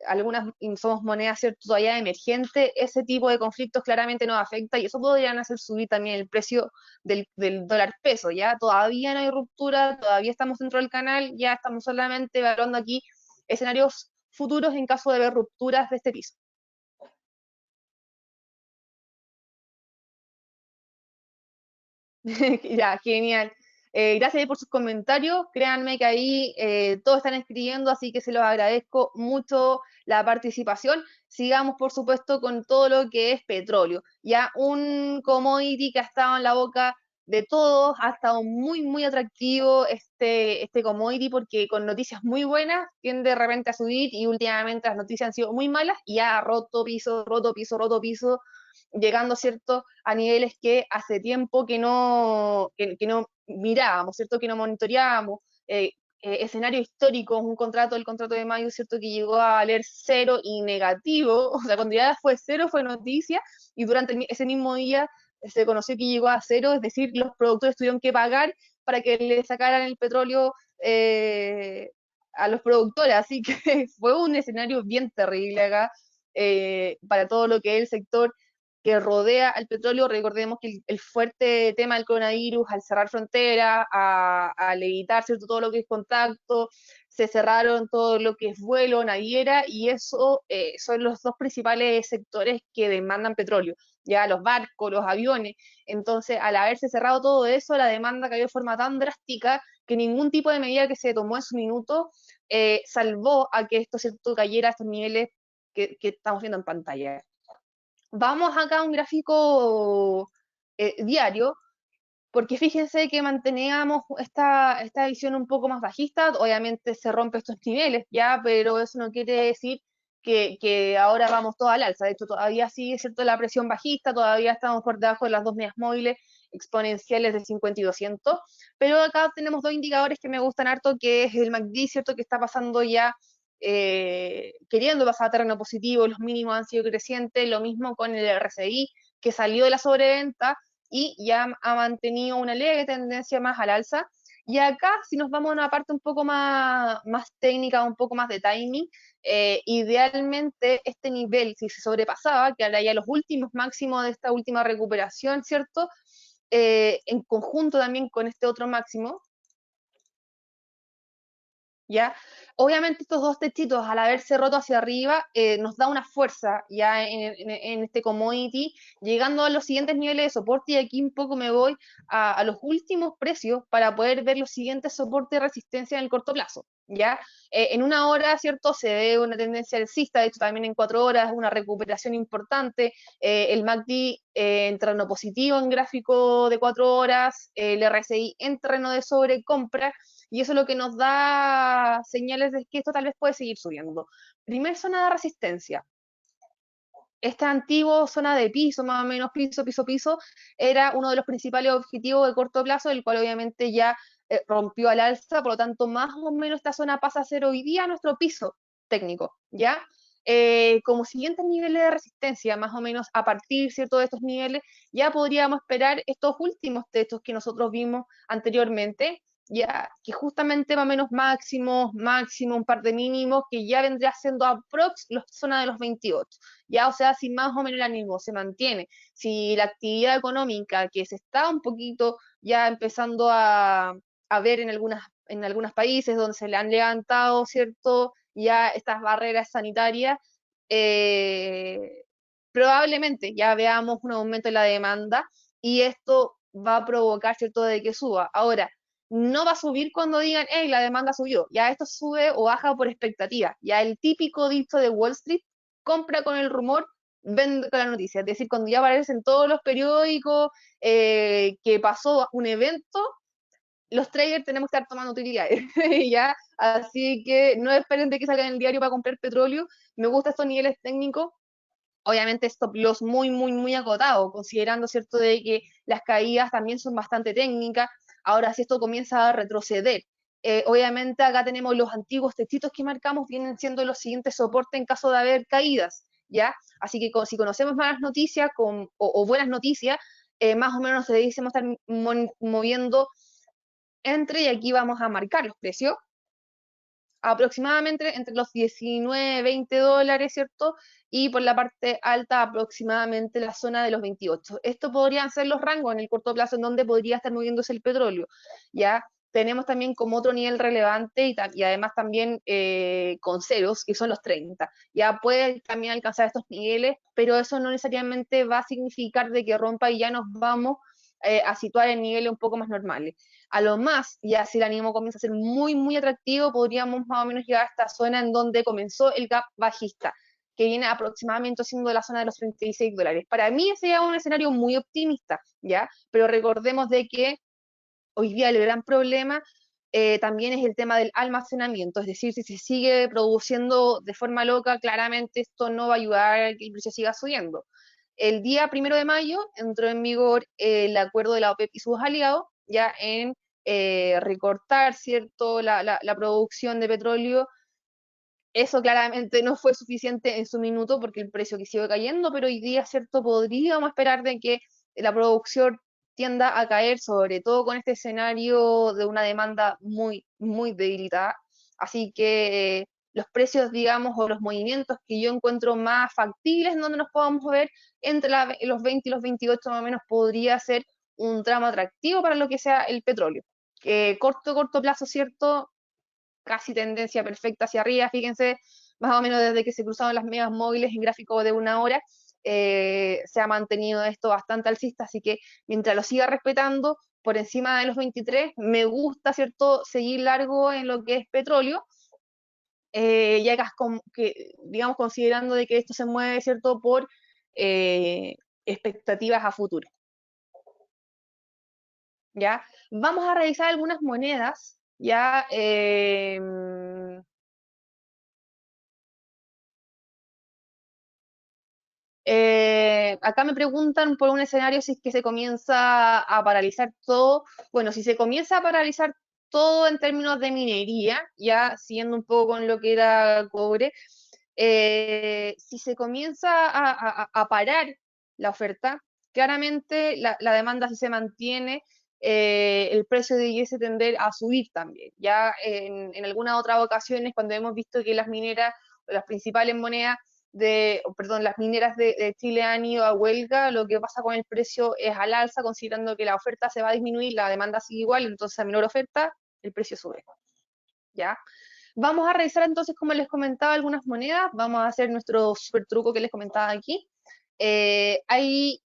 algunas somos monedas, ¿cierto?, todavía emergentes, ese tipo de conflictos claramente nos afecta, y eso podrían hacer subir también el precio del dólar peso. Ya todavía no hay ruptura, todavía estamos dentro del canal, ya estamos solamente evaluando aquí escenarios futuros en caso de ver rupturas de este piso. Ya, genial. Gracias por sus comentarios. Créanme que ahí todos están escribiendo, así que se los agradezco mucho la participación. Sigamos, por supuesto, con todo lo que es petróleo. Ya un commodity que ha estado en la boca de todos, ha estado muy, muy atractivo este commodity, porque con noticias muy buenas tiende de repente a subir, y últimamente las noticias han sido muy malas y ha roto piso, roto piso, roto piso, llegando, ¿cierto?, a niveles que hace tiempo que no mirábamos, ¿cierto?, que no monitoreábamos. Escenario histórico, el contrato de mayo, ¿cierto?, que llegó a valer cero y negativo. O sea, cuando ya fue cero fue noticia, y durante ese mismo día se conoció que llegó a cero, es decir, los productores tuvieron que pagar para que le sacaran el petróleo a los productores. Así que fue un escenario bien terrible acá para todo lo que es el sector que rodea al petróleo. Recordemos que el fuerte tema del coronavirus, al cerrar fronteras, al evitar, ¿cierto?, todo lo que es contacto, se cerraron todo lo que es vuelo, naviera, y eso son los dos principales sectores que demandan petróleo, ya los barcos, los aviones. Entonces, al haberse cerrado todo eso, la demanda cayó de forma tan drástica que ningún tipo de medida que se tomó en su minuto salvó a que esto, ¿cierto?, cayera a estos niveles que estamos viendo en pantalla. Vamos acá a un gráfico diario. porque fíjense que manteníamos esta visión un poco más bajista, obviamente se rompe estos niveles, ya, pero eso no quiere decir que ahora vamos todo al alza, de hecho todavía sigue, ¿cierto?, la presión bajista, todavía estamos por debajo de las dos medias móviles exponenciales de 50 y 200, pero acá tenemos dos indicadores que me gustan harto, que es el MACD, ¿cierto?, que está pasando ya, queriendo pasar a terreno positivo, los mínimos han sido crecientes, lo mismo con el RSI, que salió de la sobreventa, y ya ha mantenido una leve tendencia más al alza. Y acá, si nos vamos a una parte un poco más técnica, un poco más de timing, idealmente este nivel, si se sobrepasaba, que ahora ya los últimos máximos de esta última recuperación, ¿cierto? En conjunto también con este otro máximo, ¿ya? Obviamente estos dos techitos, al haberse roto hacia arriba, nos da una fuerza ya en este commodity, llegando a los siguientes niveles de soporte, y aquí un poco me voy a los últimos precios para poder ver los siguientes soportes de resistencia en el corto plazo, ¿ya? En una hora, ¿cierto? Se ve una tendencia alcista, de hecho también en 4 horas, una recuperación importante, el MACD en terreno positivo en gráfico de 4 horas, el RSI en terreno de sobrecompra, y eso lo que nos da señales de que esto tal vez puede seguir subiendo. Primer zona de resistencia. Este antiguo zona de piso, más o menos piso, piso, piso, era uno de los principales objetivos de corto plazo, el cual obviamente ya rompió al alza, por lo tanto, más o menos esta zona pasa a ser hoy día nuestro piso técnico, ¿ya? Como siguientes niveles de resistencia, más o menos a partir, ¿cierto?, de estos niveles, ya podríamos esperar estos últimos textos que nosotros vimos anteriormente, ya que justamente más o menos máximo, máximo, un par de mínimos, que ya vendría siendo aprox la zona de los 28, ya, o sea, si más o menos el ánimo se mantiene, si la actividad económica que se está un poquito ya empezando a ver en algunos países donde se le han levantado, ¿cierto?, ya estas barreras sanitarias, eh, probablemente ya veamos un aumento en la demanda, y esto va a provocar, ¿cierto?, de que suba. Ahora, no va a subir cuando digan, hey, la demanda subió. Ya esto sube o baja por expectativa. Ya el típico dicho de Wall Street, compra con el rumor, vende con la noticia. Es decir, cuando ya aparece en todos los periódicos que pasó un evento, los traders tenemos que estar tomando utilidades, ¿ya? Así que no esperen de que salga en el diario para comprar petróleo. Me gustan estos niveles técnicos, obviamente stop loss muy, muy, muy acotado, considerando, ¿cierto?, de que las caídas también son bastante técnicas. Ahora, si esto comienza a retroceder, obviamente acá tenemos los antiguos techitos que marcamos, vienen siendo los siguientes soportes en caso de haber caídas, ¿ya? Así que si conocemos malas noticias o buenas noticias, más o menos debemos estar moviendo entre, y aquí vamos a marcar los precios, aproximadamente entre los 19, 20 dólares, ¿cierto? Y por la parte alta aproximadamente la zona de los 28. Esto podrían ser los rangos en el corto plazo en donde podría estar moviéndose el petróleo, ¿ya? Tenemos también como otro nivel relevante y además también con ceros, que son los 30. Ya puede también alcanzar estos niveles, pero eso no necesariamente va a significar de que rompa y ya nos vamos a situar en niveles un poco más normales. A lo más, ya si el ánimo comienza a ser muy, muy atractivo, podríamos más o menos llegar a esta zona en donde comenzó el gap bajista, que viene aproximadamente siendo la zona de los 36 dólares. Para mí ese es un escenario muy optimista, ¿ya? Pero recordemos de que hoy día el gran problema también es el tema del almacenamiento, es decir, si se sigue produciendo de forma loca, claramente esto no va a ayudar a que el precio siga subiendo. El día 1 de mayo entró en vigor el acuerdo de la OPEP y sus aliados, ya en recortar, ¿cierto?, la producción de petróleo. Eso claramente no fue suficiente en su minuto porque el precio que sigue cayendo, pero hoy día, ¿cierto?, podríamos esperar de que la producción tienda a caer, sobre todo con este escenario de una demanda muy, muy debilitada. Así que los precios, digamos, o los movimientos que yo encuentro más factibles en donde nos podamos ver entre los 20 y los 28 más o menos podría ser un tramo atractivo para lo que sea el petróleo. Corto plazo, ¿cierto? Casi tendencia perfecta hacia arriba, fíjense, más o menos desde que se cruzaron las medias móviles en gráfico de una hora, se ha mantenido esto bastante alcista, así que mientras lo siga respetando, por encima de los 23, me gusta, ¿cierto?, seguir largo en lo que es petróleo, ya que, digamos, considerando de que esto se mueve, ¿cierto?, por eh, expectativas a futuro. ¿ya? Vamos a revisar algunas monedas, ¿ya? Acá me preguntan por un escenario si es que se comienza a paralizar todo. Bueno, si se comienza a paralizar todo en términos de minería, ya siguiendo un poco con lo que era cobre, si se comienza a parar la oferta, claramente la demanda si se mantiene, el precio debiese tender a subir también. Ya en algunas otras ocasiones, cuando hemos visto que las mineras, o las principales monedas, perdón, las mineras de Chile han ido a huelga, lo que pasa con el precio es al alza, considerando que la oferta se va a disminuir, la demanda sigue igual, entonces a menor oferta, el precio sube, ¿ya? Vamos a revisar entonces, como les comentaba, algunas monedas, vamos a hacer nuestro super truco que les comentaba aquí. Hay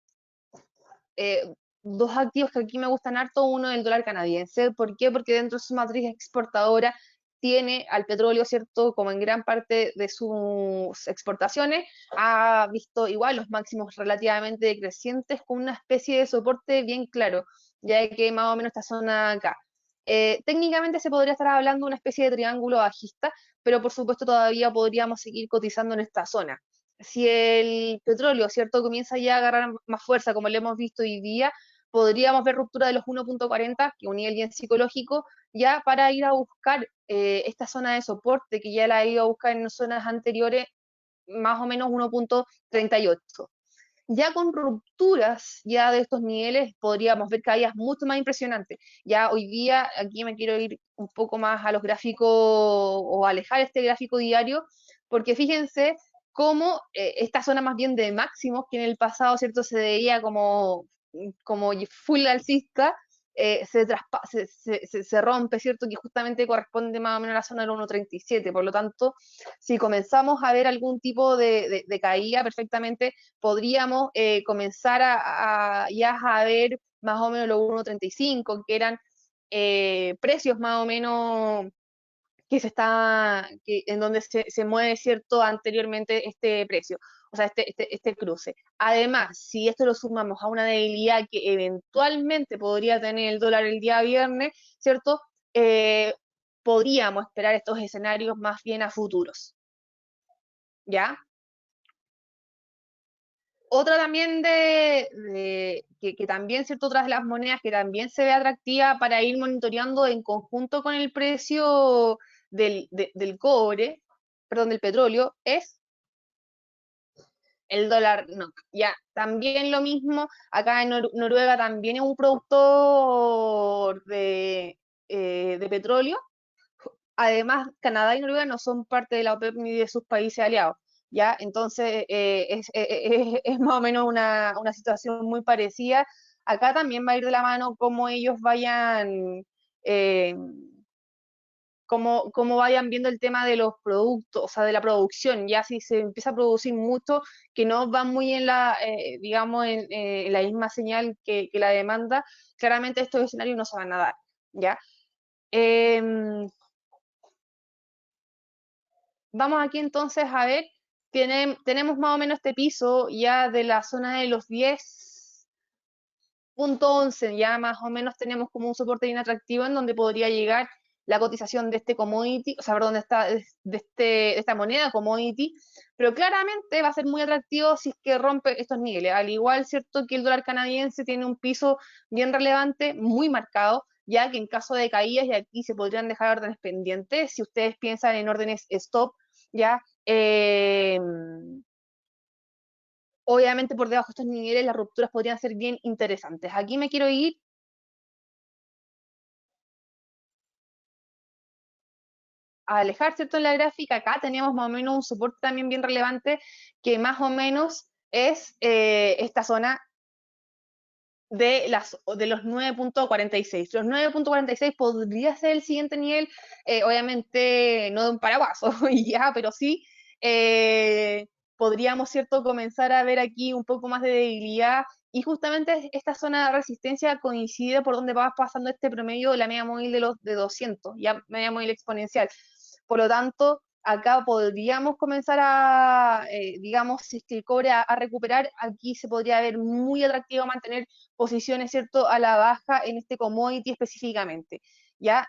eh, dos activos que aquí me gustan harto, uno el dólar canadiense. ¿Por qué? Porque dentro de su matriz exportadora tiene al petróleo, ¿cierto? Como en gran parte de sus exportaciones, ha visto igual los máximos relativamente decrecientes con una especie de soporte bien claro, ya que más o menos esta zona acá. Técnicamente se podría estar hablando de una especie de triángulo bajista, pero por supuesto todavía podríamos seguir cotizando en esta zona. Si el petróleo, ¿cierto?, comienza ya a agarrar más fuerza, como lo hemos visto hoy día, podríamos ver ruptura de los 1.40, que es un nivel bien psicológico, ya para ir a buscar esta zona de soporte, que ya la he ido a buscar en zonas anteriores, más o menos 1.38. Ya con rupturas ya de estos niveles podríamos ver caídas mucho más impresionantes. Ya hoy día, aquí me quiero ir un poco más a los gráficos o alejar este gráfico diario, porque fíjense cómo esta zona más bien de máximos, que en el pasado, ¿cierto?, se veía como full alcista, se rompe, ¿cierto?, que justamente corresponde más o menos a la zona del 1.37. Por lo tanto, si comenzamos a ver algún tipo de caída, perfectamente podríamos comenzar ya a ver más o menos los 1.35, que eran precios más o menos en donde se mueve, ¿cierto?, anteriormente este precio, o sea, este cruce. Además, si esto lo sumamos a una debilidad que eventualmente podría tener el dólar el día viernes, ¿cierto? Eh, Podríamos esperar estos escenarios más bien a futuros, ¿ya? Otra también que también, ¿cierto? Otras de las monedas que también se ve atractiva para ir monitoreando en conjunto con el precio del cobre, perdón, del petróleo, es el dólar NOK. Ya, también lo mismo, acá en Noruega también es un productor de petróleo. Además, Canadá y Noruega no son parte de la OPEP ni de sus países aliados, ¿ya? Entonces, es más o menos una situación muy parecida. Acá también va a ir de la mano cómo ellos vayan, eh, cómo vayan viendo el tema de los productos, o sea, de la producción, ya si se empieza a producir mucho, que no va muy digamos, en la misma señal que la demanda, claramente estos escenarios no se van a dar, ¿ya? Em, Vamos aquí entonces a ver, tenemos más o menos este piso ya de la zona de los 10.11, ya más o menos tenemos como un soporte bien atractivo en donde podría llegar la cotización de este commodity, o sea, perdón, de esta moneda commodity, pero claramente va a ser muy atractivo si es que rompe estos niveles, al igual, ¿cierto?, que el dólar canadiense tiene un piso bien relevante, muy marcado, ya que en caso de caídas, y aquí se podrían dejar órdenes pendientes, si ustedes piensan en órdenes stop, ya, obviamente por debajo de estos niveles las rupturas podrían ser bien interesantes. Aquí me quiero ir a alejar, ¿cierto? En la gráfica, acá teníamos más o menos un soporte también bien relevante, que más o menos es esta zona de los 9.46. Los 9.46 podría ser el siguiente nivel, obviamente no de un paraguaso, ya, pero sí podríamos, ¿cierto?, comenzar a ver aquí un poco más de debilidad, y justamente esta zona de resistencia coincide por donde va pasando este promedio de la media móvil de 200, ya media móvil exponencial. Por lo tanto, acá podríamos comenzar a, digamos, si es que el cobre a recuperar, aquí se podría ver muy atractivo mantener posiciones, ¿cierto?, a la baja en este commodity específicamente, ¿ya?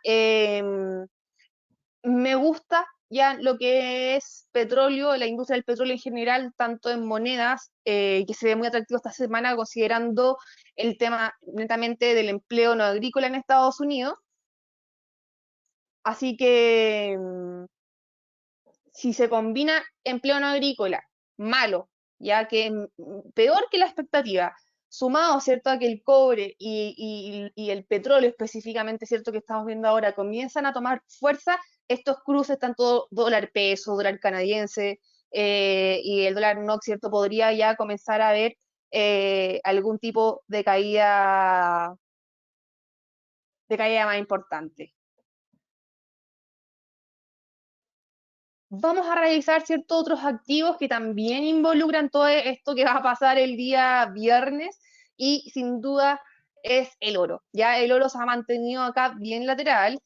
Me gusta ya lo que es petróleo, la industria del petróleo en general, tanto en monedas, que se ve muy atractivo esta semana, considerando el tema netamente del empleo no agrícola en Estados Unidos. Así que si se combina empleo no agrícola, malo, ya que peor que la expectativa, sumado, ¿cierto?, a que el cobre y el petróleo específicamente, ¿cierto?, que estamos viendo ahora, comienzan a tomar fuerza, estos cruces, tanto dólar peso, dólar canadiense y el dólar NOK, ¿cierto?, podría ya comenzar a ver algún tipo de caída más importante. Vamos a revisar ciertos otros activos que también involucran todo esto que va a pasar el día viernes y sin duda es el oro. Ya el oro se ha mantenido acá bien lateral,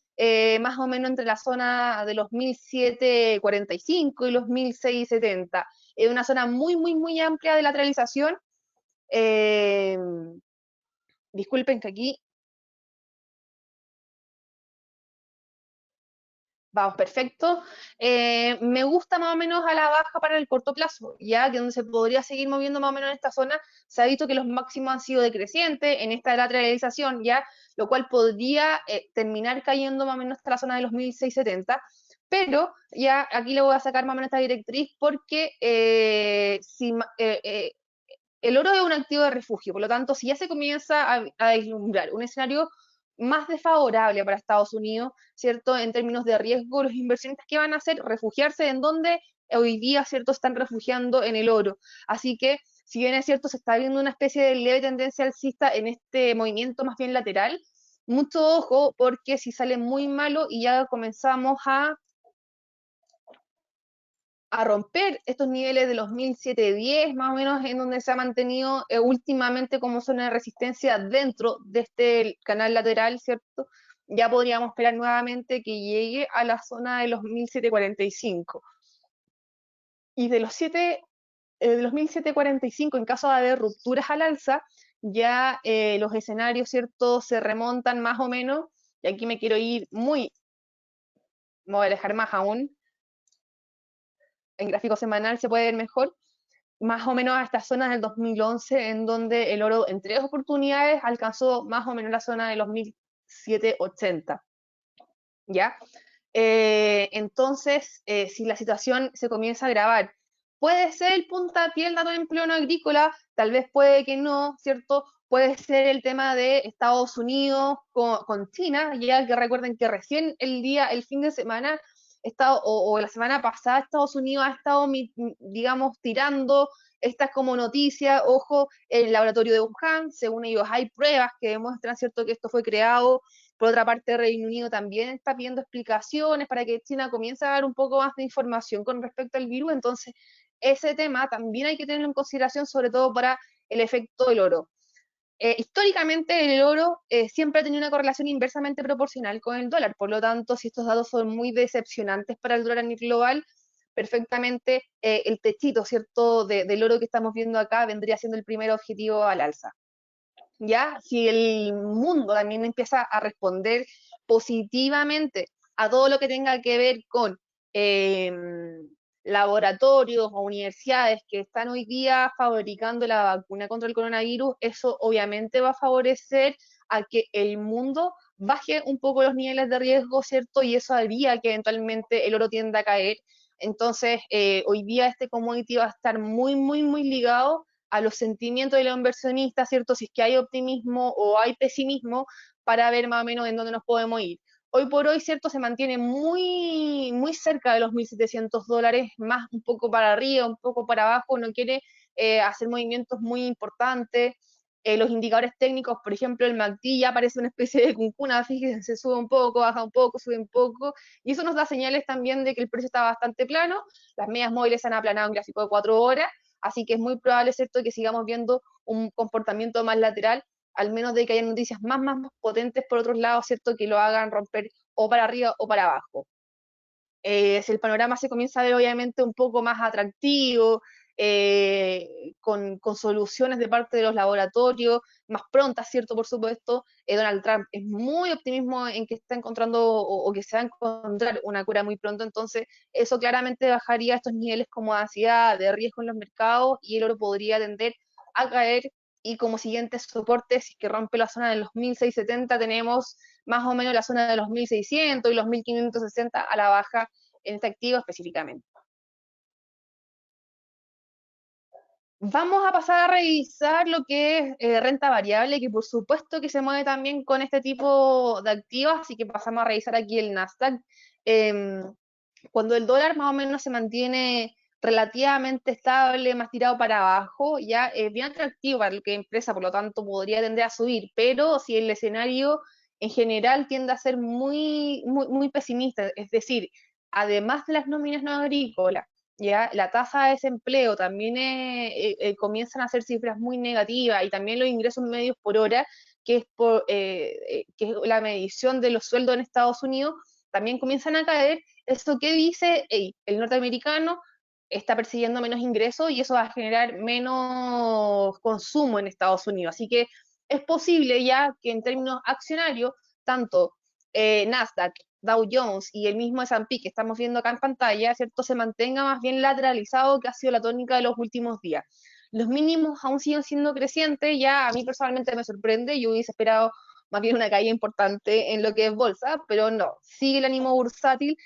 más o menos entre la zona de los 1745 y los 1670. Es una zona muy, muy, muy amplia de lateralización. Eh, disculpen que aquí vamos, perfecto. Me gusta más o menos a la baja para el corto plazo, ya que donde se podría seguir moviendo más o menos en esta zona, se ha visto que los máximos han sido decrecientes en esta lateralización, ya, lo cual podría terminar cayendo más o menos hasta la zona de los 1670, pero ya aquí le voy a sacar más o menos esta directriz porque el oro es un activo de refugio, por lo tanto, si ya se comienza a vislumbrar un escenario más desfavorable para Estados Unidos, ¿cierto? En términos de riesgo, los inversionistas que van a hacer, refugiarse en donde hoy día, ¿cierto? Están refugiando en el oro. Así que, si bien es cierto, se está viendo una especie de leve tendencia alcista en este movimiento más bien lateral, mucho ojo porque si sale muy malo y ya comenzamos a romper estos niveles de los 1710, más o menos, en donde se ha mantenido últimamente como zona de resistencia dentro de este canal lateral, ¿cierto? Ya podríamos esperar nuevamente que llegue a la zona de los 1745. Y de los 1745, en caso de haber rupturas al alza, ya los escenarios, ¿cierto?, se remontan más o menos, y aquí me quiero ir me voy a alejar más aún, en gráfico semanal se puede ver mejor, más o menos a estas zonas del 2011, en donde el oro en tres oportunidades alcanzó más o menos la zona de los 1780, ¿ya? Entonces, si la situación se comienza a agravar, puede ser el puntapié del dato de empleo no agrícola, tal vez puede que no, ¿cierto? Puede ser el tema de Estados Unidos con China, ya que recuerden que recién el fin de semana, o la semana pasada, Estados Unidos ha estado, digamos, tirando estas como noticias, ojo, el laboratorio de Wuhan, según ellos hay pruebas que demuestran, ¿cierto?, que esto fue creado. Por otra parte, Reino Unido también está pidiendo explicaciones para que China comience a dar un poco más de información con respecto al virus. Entonces, ese tema también hay que tenerlo en consideración, sobre todo para el efecto del oro. Históricamente, el oro siempre ha tenido una correlación inversamente proporcional con el dólar. Por lo tanto, si estos datos son muy decepcionantes para el dólar a nivel global, perfectamente el techito, ¿cierto?, del oro que estamos viendo acá vendría siendo el primer objetivo al alza. ¿Ya? Si el mundo también empieza a responder positivamente a todo lo que tenga que ver con eh, laboratorios o universidades que están hoy día fabricando la vacuna contra el coronavirus, eso obviamente va a favorecer a que el mundo baje un poco los niveles de riesgo, ¿cierto? Y eso haría que eventualmente el oro tienda a caer. Entonces, hoy día este commodity va a estar muy, muy, muy ligado a los sentimientos de los inversionistas, ¿cierto? Si es que hay optimismo o hay pesimismo, para ver más o menos en dónde nos podemos ir. Hoy por hoy, ¿cierto? Se mantiene muy, muy cerca de los $1.700, más un poco para arriba, un poco para abajo, no quiere hacer movimientos muy importantes. Los indicadores técnicos, por ejemplo, el MACD ya parece una especie de cuncuna, fíjense, sube un poco, baja un poco, sube un poco, y eso nos da señales también de que el precio está bastante plano, las medias móviles se han aplanado en gráfico de 4 horas, así que es muy probable, ¿cierto?, que sigamos viendo un comportamiento más lateral, al menos de que haya noticias más potentes por otros lados, ¿cierto?, que lo hagan romper o para arriba o para abajo. Si el panorama se comienza a ver obviamente un poco más atractivo, con soluciones de parte de los laboratorios más prontas, ¿cierto? Por supuesto, Donald Trump es muy optimismo en que está encontrando o que se va a encontrar una cura muy pronto, entonces eso claramente bajaría estos niveles como de ansiedad, de riesgo en los mercados y el oro podría tender a caer y como siguiente soporte, si es que rompe la zona de los 1670, tenemos más o menos la zona de los 1600 y los 1560 a la baja en este activo específicamente. Vamos a pasar a revisar lo que es renta variable, que por supuesto que se mueve también con este tipo de activos, así que pasamos a revisar aquí el Nasdaq. Eh, Cuando el dólar más o menos se mantiene relativamente estable, más tirado para abajo, ya es bien atractivo para el que empresa, por lo tanto podría tender a subir, pero si el escenario en general tiende a ser muy pesimista, es decir, además de las nóminas no agrícolas, ya la tasa de desempleo también comienzan a ser cifras muy negativas y también los ingresos medios por hora, que es la medición de los sueldos en Estados Unidos, también comienzan a caer. ¿Eso qué dice? Hey, el norteamericano está persiguiendo menos ingresos y eso va a generar menos consumo en Estados Unidos. Así que es posible ya que en términos accionarios, tanto Nasdaq, Dow Jones y el mismo S&P que estamos viendo acá en pantalla, ¿cierto? Se mantenga más bien lateralizado, que ha sido la tónica de los últimos días. Los mínimos aún siguen siendo crecientes, ya a mí personalmente me sorprende, yo hubiese esperado más bien una caída importante en lo que es bolsa, pero no, sigue el ánimo bursátil.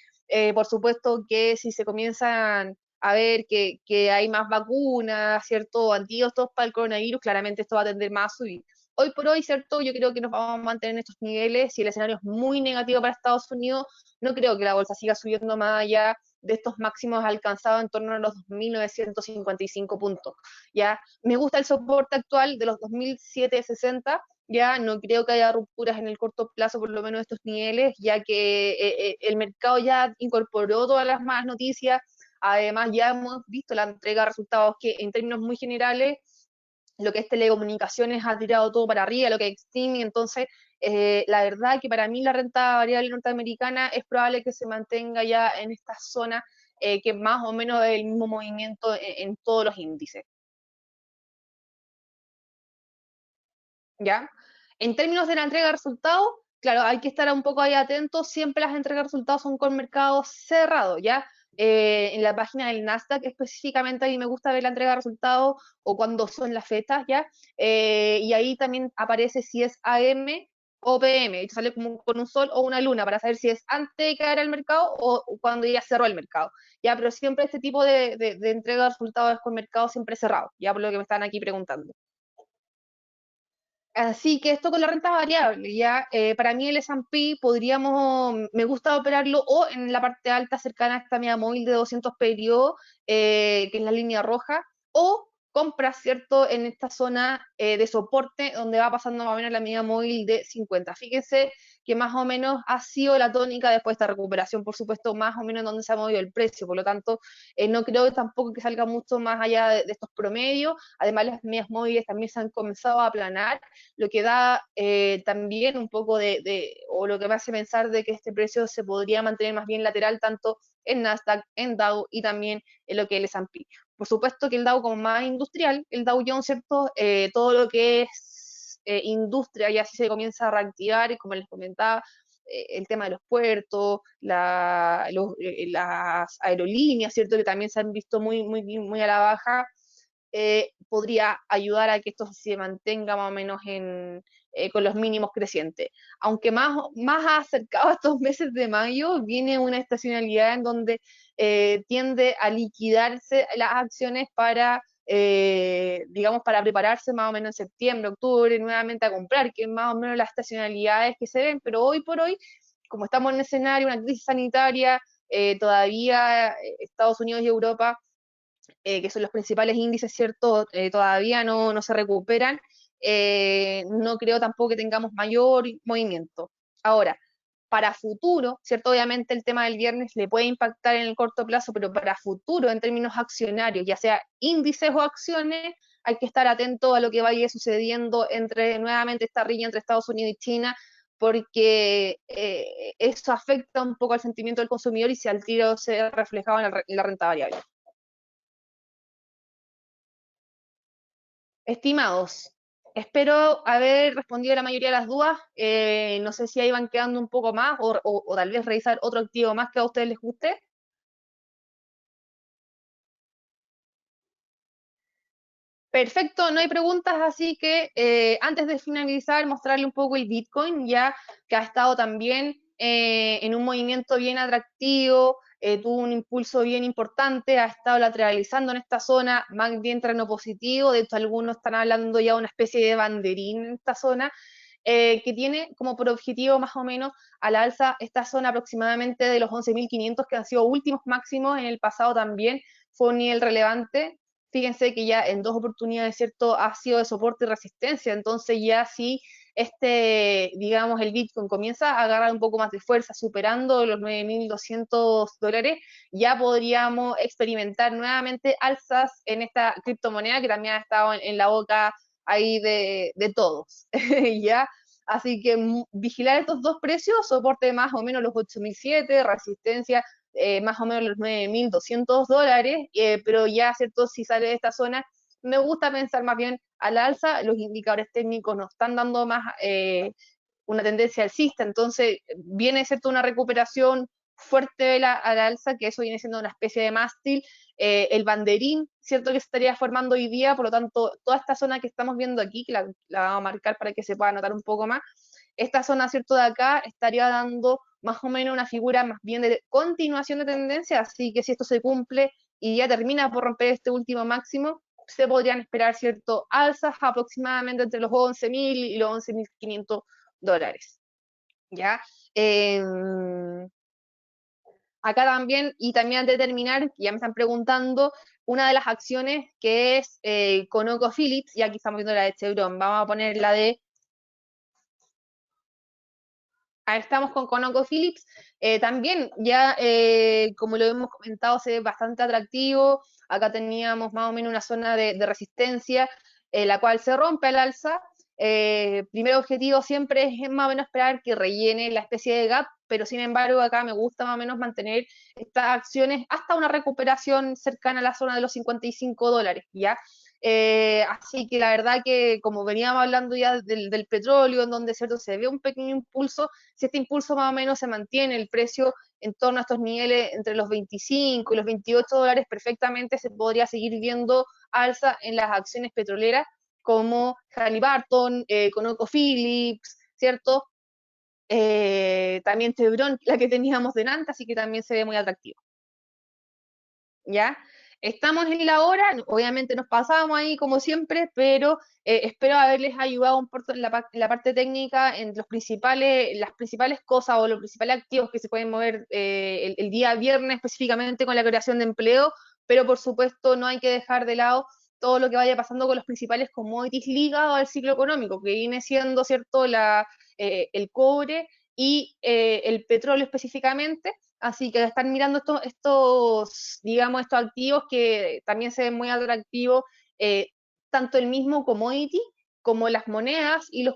Por supuesto que si se comienzan a ver que hay más vacunas, ¿cierto? Antídotos para el coronavirus, claramente esto va a tender más a subir. Hoy por hoy, ¿cierto? Yo creo que nos vamos a mantener en estos niveles. Si el escenario es muy negativo para Estados Unidos, no creo que la bolsa siga subiendo más allá de estos máximos alcanzados en torno a los 2.955 puntos. ¿Ya? Me gusta el soporte actual de los 2.760, ya no creo que haya rupturas en el corto plazo, por lo menos de estos niveles, ya que el mercado ya incorporó todas las más noticias, además ya hemos visto la entrega de resultados que en términos muy generales, lo que es telecomunicaciones ha tirado todo para arriba, lo que es streaming, entonces la verdad que para mí la renta variable norteamericana es probable que se mantenga ya en esta zona, que más o menos es el mismo movimiento en todos los índices. ¿Ya? En términos de la entrega de resultados, claro, hay que estar un poco ahí atentos, siempre las entregas de resultados son con mercados cerrados, ¿ya? En la página del Nasdaq específicamente, a mí me gusta ver la entrega de resultados o cuando son las fechas, ¿ya? Y ahí también aparece si es AM o PM, y te sale como con un sol o una luna para saber si es antes de caer al mercado o cuando ya cerró el mercado, ¿ya? Pero siempre este tipo de entrega de resultados es con mercado siempre cerrado, ya por lo que me están aquí preguntando. Así que esto con la renta variable, ya para mí el S&P me gusta operarlo o en la parte alta cercana a esta media móvil de 200 periodos, que es la línea roja, o compras, ¿cierto?, en esta zona de soporte donde va pasando más o menos la media móvil de 50. Fíjense que más o menos ha sido la tónica después de esta recuperación, por supuesto, más o menos en donde se ha movido el precio, por lo tanto, no creo tampoco que salga mucho más allá de estos promedios, además las medias móviles también se han comenzado a aplanar, lo que da también un poco o lo que me hace pensar de que este precio se podría mantener más bien lateral tanto en Nasdaq, en Dow y también en lo que es el S&P. Por supuesto que el Dow como más industrial, el Dow Jones, ¿cierto? Todo lo que es industria ya sí se comienza a reactivar y como les comentaba, el tema de los puertos, las aerolíneas, ¿cierto? Que también se han visto muy a la baja, podría ayudar a que esto se mantenga más o menos con los mínimos crecientes. Aunque más acercado a estos meses de mayo, viene una estacionalidad en donde tiende a liquidarse las acciones digamos, para prepararse más o menos en septiembre, octubre, nuevamente a comprar, que es más o menos las estacionalidades que se ven, pero hoy por hoy, como estamos en un escenario, una crisis sanitaria, todavía Estados Unidos y Europa, que son los principales índices, ¿cierto? Todavía no se recuperan, no creo tampoco que tengamos mayor movimiento. Ahora, para futuro, ¿cierto? Obviamente el tema del viernes le puede impactar en el corto plazo, pero para futuro, en términos accionarios, ya sea índices o acciones, hay que estar atento a lo que vaya sucediendo nuevamente esta riña entre Estados Unidos y China, porque eso afecta un poco al sentimiento del consumidor y si al tiro se reflejaba en la renta variable. Estimados, espero haber respondido a la mayoría de las dudas. No sé si ahí van quedando un poco más o tal vez revisar otro activo más que a ustedes les guste. Perfecto, no hay preguntas, así que antes de finalizar, mostrarle un poco el Bitcoin, ya que ha estado también en un movimiento bien atractivo, tuvo un impulso bien importante, ha estado lateralizando en esta zona, más bien terreno positivo, de hecho algunos están hablando ya de una especie de banderín en esta zona, que tiene como por objetivo más o menos a la alza esta zona aproximadamente de los 11.500 que han sido últimos máximos en el pasado también, fue un nivel relevante. Fíjense que ya en dos oportunidades, ¿cierto? Ha sido de soporte y resistencia, entonces ya sí, digamos, el Bitcoin comienza a agarrar un poco más de fuerza, superando los 9.200 dólares, ya podríamos experimentar nuevamente alzas en esta criptomoneda que también ha estado en la boca ahí de todos, ¿ya? Así que vigilar estos dos precios, soporte más o menos los 8.007, resistencia más o menos los 9.200 dólares, pero ya, ¿cierto? Si sale de esta zona, me gusta pensar más bien al alza, los indicadores técnicos nos están dando más una tendencia alcista, entonces viene, ¿cierto? Una recuperación fuerte a la alza, que eso viene siendo una especie de mástil, el banderín, ¿cierto? Que se estaría formando hoy día, por lo tanto, toda esta zona que estamos viendo aquí, que la vamos a marcar para que se pueda notar un poco más, esta zona, ¿cierto? De acá estaría dando más o menos una figura más bien de continuación de tendencia, así que si esto se cumple y ya termina por romper este último máximo, se podrían esperar, ¿cierto? Alzas aproximadamente entre los 11.000 y los 11.500 dólares, ¿ya? Eh, Acá también, y también antes de terminar, ya me están preguntando, una de las acciones que es ConocoPhillips, y aquí estamos viendo la de Chevron, vamos a poner la de Ahí estamos con ConocoPhillips. También, ya como lo hemos comentado, se ve bastante atractivo. Acá teníamos más o menos una zona de resistencia, la cual se rompe al alza. Primer objetivo siempre es más o menos esperar que rellene la especie de gap, pero sin embargo acá me gusta más o menos mantener estas acciones hasta una recuperación cercana a la zona de los 55 dólares, ¿ya? Así que la verdad que como veníamos hablando ya del petróleo, en donde cierto se ve un pequeño impulso, si este impulso más o menos se mantiene, el precio en torno a estos niveles entre los 25 y los 28 dólares, perfectamente se podría seguir viendo alza en las acciones petroleras como Halliburton, ConocoPhillips, ¿cierto? También Chevron, la que teníamos delante, así que también se ve muy atractivo. ¿Ya? Estamos en la hora, obviamente nos pasamos ahí como siempre, pero espero haberles ayudado un poco en la parte técnica, en las principales cosas o los principales activos que se pueden mover el día viernes específicamente con la creación de empleo, pero por supuesto no hay que dejar de lado todo lo que vaya pasando con los principales commodities ligados al ciclo económico, que viene siendo, ¿cierto?, el cobre y el petróleo específicamente. Así que están mirando digamos, estos activos que también se ven muy atractivos, tanto el mismo commodity como las monedas y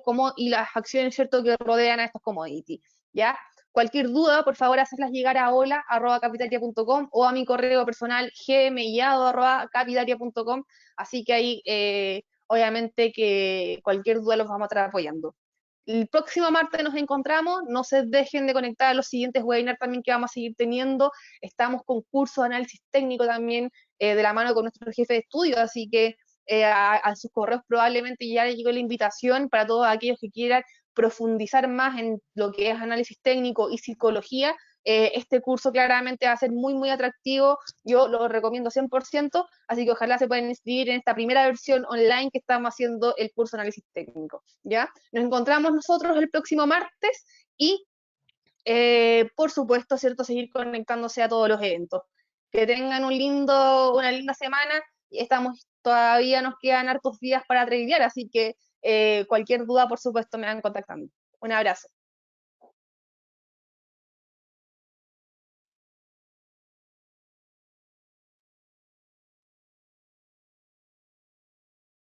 las acciones, ¿cierto?, que rodean a estos commodities, ¿ya? Cualquier duda, por favor, hacerlas llegar a hola@capitalia.com o a mi correo personal gmillado@capitalia.com, así que ahí, obviamente, que cualquier duda los vamos a estar apoyando. El próximo martes nos encontramos, no se dejen de conectar a los siguientes webinars también que vamos a seguir teniendo, estamos con cursos de análisis técnico también de la mano con nuestro jefe de estudio, así que a sus correos probablemente ya les llegó la invitación para todos aquellos que quieran profundizar más en lo que es análisis técnico y psicología. Este curso claramente va a ser muy, muy atractivo, yo lo recomiendo 100%, así que ojalá se puedan inscribir en esta primera versión online que estamos haciendo el curso de análisis técnico, ¿ya? Nos encontramos nosotros el próximo martes y, por supuesto, ¿cierto?, seguir conectándose a todos los eventos. Que tengan una linda semana, y todavía nos quedan hartos días para tradear, así que cualquier duda, por supuesto, me van contactando. Un abrazo.